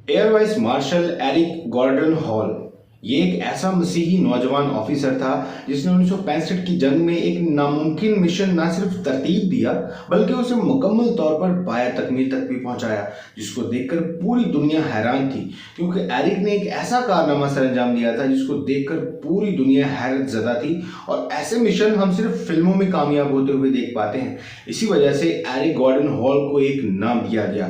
Air vice marshal Eric Gordon Hall ये एक ऐसा मसीही नौजवान ऑफिसर था जिसने 1965 की जंग में एक नामुमकिन मिशन न सिर्फ तरतीब दिया बल्कि उसे मुकम्मल तौर पर बाया तकमील तक भी पहुंचाया, जिसको देखकर पूरी दुनिया हैरान थी। क्योंकि एरिक ने एक ऐसा कारनामा सर अंजाम दिया था जिसको देखकर पूरी दुनिया हैरत ज़दा थी। और ऐसे मिशन हम सिर्फ फिल्मों में कामयाब होते हुए देख पाते हैं। इसी वजह से एरिक गॉर्डन हॉल को एक नाम दिया गया,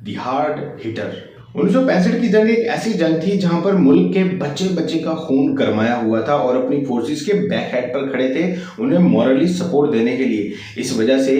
द हार्ड हिटर। 1965 की जंग एक ऐसी जंग थी जहां पर मुल्क के बच्चे बच्चे का खून गरमाया हुआ था और अपनी फोर्सेस के बैक हेड पर खड़े थे उन्हें मॉरली सपोर्ट देने के लिए। इस वजह से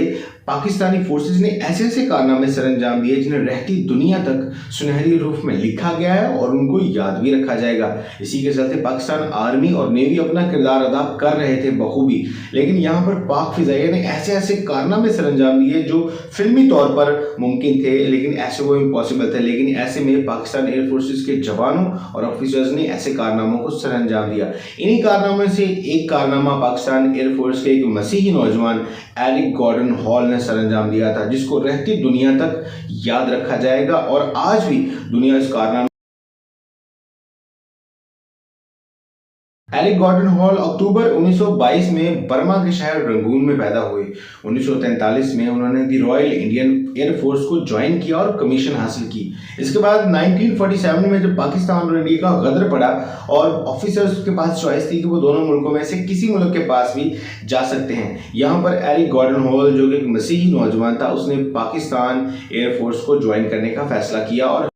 पाकिस्तानी फोर्सेस ने ऐसे ऐसे कारनामे सर अंजाम दिए जिन्हें रहती दुनिया तक सुनहरी रूप में लिखा गया है और उनको याद भी रखा जाएगा। इसी के चलते पाकिस्तान आर्मी और नेवी अपना किरदार अदा कर रहे थे बखूबी, लेकिन यहाँ पर पाक फिजाइया ने ऐसे ऐसे कारनामे सर अंजाम दिए जो फिल्मी तौर पर मुमकिन थे लेकिन ऐसे वो इम्पॉसिबल थे। लेकिन ऐसे में पाकिस्तान एयरफोर्सेस के जवानों और ऑफिसर्स ने ऐसे कारनामों को सर अंजाम दिया। इन्हीं कारनामों से एक कारनामा पाकिस्तान एयरफोर्स के एक मसीही नौजवान एरिक गॉर्डन हॉल ने सर अंजाम दिया था, जिसको रहती दुनिया तक याद रखा जाएगा और आज भी दुनिया इस कारनामे। एरिक गॉर्डन हॉल अक्टूबर 1922 में बर्मा के शहर रंगून में पैदा हुए। 1943 में उन्होंने द रॉयल इंडियन एयरफोर्स को ज्वाइन किया और कमीशन हासिल की। इसके बाद 1947 में जब पाकिस्तान और इंडिया का गदर पड़ा और ऑफिसर्स के पास चॉइस थी कि वो दोनों मुल्कों में से किसी मुल्क के पास भी जा सकते हैं, यहाँ पर एरिक गॉर्डन हॉल जो कि एक मसीही नौजवान था उसने पाकिस्तान एयरफोर्स को ज्वाइन करने का फैसला किया और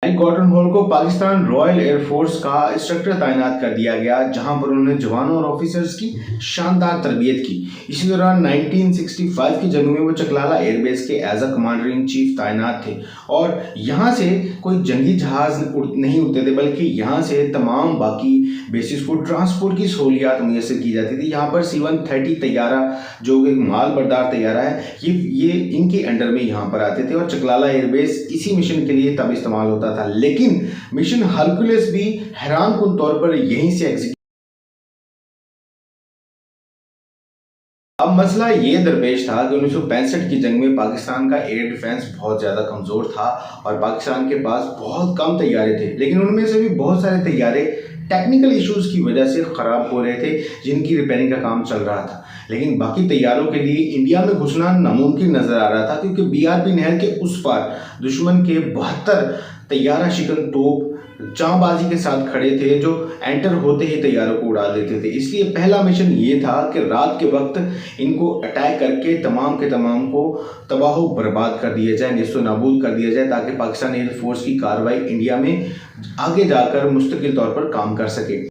गॉर्डन हॉल को पाकिस्तान रॉयल एयरफोर्स का इंस्ट्रक्टर तैनात कर दिया गया, जहां पर उन्होंने जवानों और ऑफिसर्स की शानदार तरबियत की। इसी दौरान 1965 की जंग में वो चकलाला एयरबेस के as a commander in chief तैनात थे और यहाँ से कोई जंगी जहाज नहीं उड़ते थे, बल्कि यहाँ से तमाम बाकी बेसिस को ट्रांसपोर्ट की सहूलियात मुयसर की जाती थी। यहाँ पर C-130 तैयारा जो एक माल बरदार तैयारा है, ये इनके अंडर में यहाँ पर आते थे और चकलाला एयरबेस इसी मिशन के लिए तब इस्तेमाल होता था। लेकिन मिशन हरकुलिस भी हैरानकुन तौर पर यहीं से एग्जीक्यूट। अब मसला ये दरपेश था कि 1965 की जंग में पाकिस्तान का एयर डिफेंस बहुत ज़्यादा कमज़ोर था और पाकिस्तान के पास बहुत कम तैयारे थे, लेकिन उनमें से भी बहुत सारे तैयारे टेक्निकल इश्यूज की वजह से ख़राब हो रहे थे जिनकी रिपेयरिंग का काम चल रहा था। लेकिन बाकी तैयारों के लिए इंडिया में घुसना नामुमकिन नज़र आ रहा था, क्योंकि BRP नहर के उस पार दुश्मन के 72 तैयारा शिकन तोप चांबाजी के साथ खड़े थे जो एंटर होते ही तैयारों को उड़ा देते थे। इसलिए पहला मिशन ये था कि रात के वक्त इनको अटैक करके तमाम के तमाम को तबाह बर्बाद कर दिया जाए, नेस्तो नाबूद कर दिया जाए, ताकि पाकिस्तान एयरफोर्स की कार्रवाई इंडिया में आगे जाकर मुस्तकिल तौर पर काम कर सके।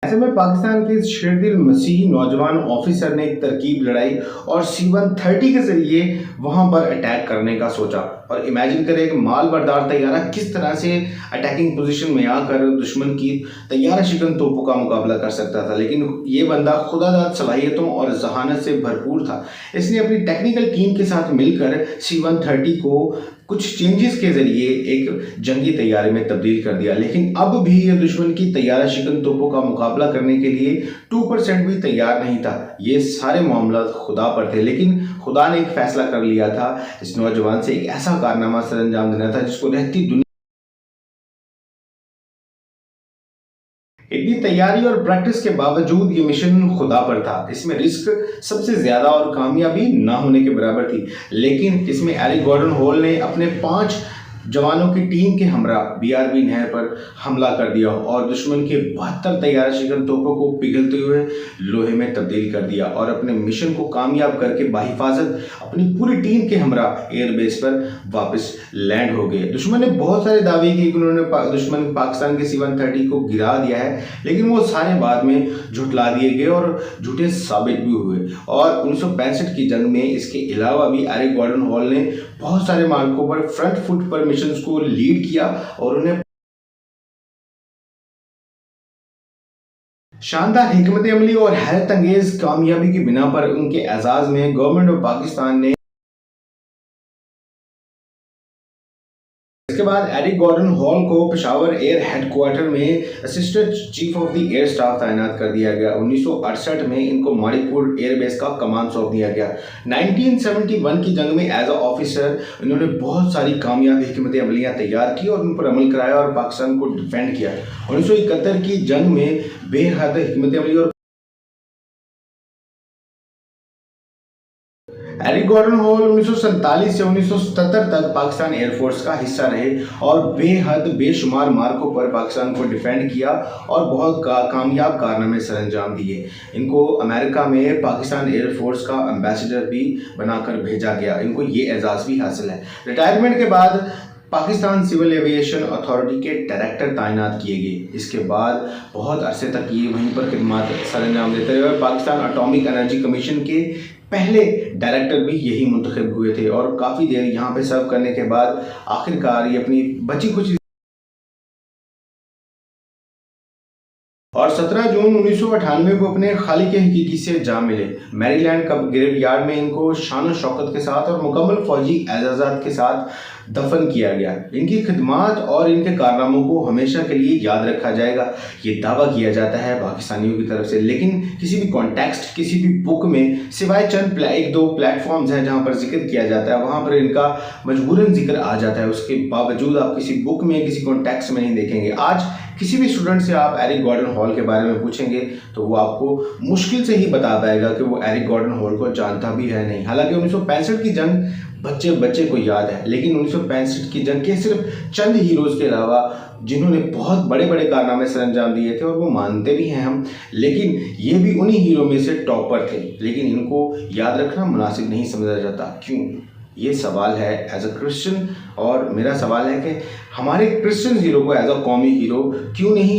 ऐसे में पाकिस्तान के शेरदिल मसीही नौजवान ऑफिसर ने एक तरकीब लड़ाई और C-130 के जरिए वहां पर अटैक करने का सोचा। और इमेजिन करें कि माल बरदार तैयारा किस तरह से अटैकिंग पोजीशन में आकर दुश्मन की तैयारा शिकन तोपों का मुकाबला कर सकता था। लेकिन ये बंदा खुदादाद सलाहियतों और जहानत से भरपूर था। इसने अपनी टेक्निकल टीम के साथ मिलकर C-130 को कुछ चेंजेस के जरिए एक जंगी तैयारी में तब्दील कर दिया। लेकिन अब भी ये दुश्मन की तैयारा शिकन तोपों का मुकाबला करने के लिए 2% भी तैयार नहीं था। ये सारे मामला खुदा पर थे, लेकिन खुदा ने एक फैसला कर लिया था इस नौजवान से एक ऐसा कारनामा सर अंजाम देना था जिसको रहती दुनिया। इतनी तैयारी और प्रैक्टिस के बावजूद ये मिशन खुदा पर था। इसमें रिस्क सबसे ज्यादा और कामयाबी ना होने के बराबर थी। लेकिन इसमें एरिक गॉर्डन हॉल ने अपने 5 जवानों की टीम के हमरा BRP नहर पर हमला कर दिया और दुश्मन के 72 तैयारा शिकन तोपों को पिघलते हुए लोहे में तब्दील कर दिया और अपने मिशन को कामयाब करके बाहिफाजत अपनी पूरी टीम के हमरा एयरबेस पर वापस लैंड हो गए। दुश्मन ने बहुत सारे दावे किए कि उन्होंने दुश्मन पाकिस्तान के C-130 को गिरा दिया है, लेकिन वो सारे बाद में झुठला दिए गए और झूठे साबित भी हुए। और 1965 की जंग में इसके अलावा भी एरिक गॉर्डन हॉल ने बहुत सारे मार्कों पर फ्रंट फुट पर मिशंस को लीड किया और उन्हें शानदार हिकमत अमली और हैरत अंगेज कामयाबी की बिना पर उनके एजाज में गवर्नमेंट ऑफ पाकिस्तान ने इसके बाद एरिक गॉर्डन हॉल को पेशावर एयर हेडक्वार्टर में assistant chief of the air staff तैनात कर दिया गया। 1968 में इनको मणिपुर एयरबेस का कमान सौंप दिया गया। 1971 की जंग में एज अ ऑफिसर इन्होंने बहुत सारी कामयाब हिकमत अमलियाँ तैयार की और उन पर अमल कराया और पाकिस्तान को डिफेंड किया। 1971 की जंग में बेहद हिकमत अमली और एरिक गॉर्डन हॉल 1947 से 1977 तक पाकिस्तान एयरफोर्स का हिस्सा रहे और बेहद बेशुमार मार्कों पर पाकिस्तान को डिफेंड किया और बहुत कामयाब कारनामे सरअंजाम दिए। इनको अमेरिका में पाकिस्तान एयरफोर्स का एम्बेसडर भी बनाकर भेजा गया। इनको ये एजाज़ भी हासिल है। रिटायरमेंट के बाद पाकिस्तान सिविल एविएशन अथॉरिटी के डायरेक्टर तैनात किए गए। इसके बाद बहुत अरसे तक ये वहीं पर खिदमत सरअंजाम देते रहे और पाकिस्तान एटॉमिक एनर्जी कमीशन के पहले डायरेक्टर भी यही मुंतखब हुए थे और काफ़ी देर यहाँ पे सर्व करने के बाद आखिरकार ये अपनी बची खुची और 17 जून 1998 को अपने खालिक हकीकी से जा मिले। मैरीलैंड का ग्रेवयार्ड में इनको शान शौकत के साथ और मुकम्मल फौजी एजाज़ात के साथ दफन किया गया। इनकी खिदमात और इनके कारनामों को हमेशा के लिए याद रखा जाएगा, ये दावा किया जाता है पाकिस्तानियों की तरफ से। लेकिन किसी भी कॉन्टेक्स्ट, किसी भी बुक में सिवाय चंद एक दो प्लेटफॉर्म्स हैं जहाँ पर जिक्र किया जाता है, वहाँ पर इनका मजबूरन जिक्र आ जाता है। उसके बावजूद आप किसी बुक में, किसी कॉन्टेक्स्ट में नहीं देखेंगे। आज किसी भी स्टूडेंट से आप एरिक गॉर्डन हॉल के बारे में पूछेंगे तो वो आपको मुश्किल से ही बता पाएगा कि वो एरिक गॉर्डन हॉल को जानता भी है नहीं। हालांकि 1965 की जंग बच्चे को याद है, लेकिन 1965 की जंग के सिर्फ चंद हीरोज़ के अलावा जिन्होंने बहुत बड़े बड़े कारनामे सरअंजाम दिए थे और वो मानते भी हैं हम, लेकिन ये भी उन्हीं हीरो में से टॉपर थे। लेकिन इनको याद रखना मुनासिब नहीं समझा जाता। क्यों? ये सवाल है एज अ क्रिश्चियन, और मेरा सवाल है कि हमारे क्रिश्चियन हीरो को एज अ कौमी हीरो क्यों नहीं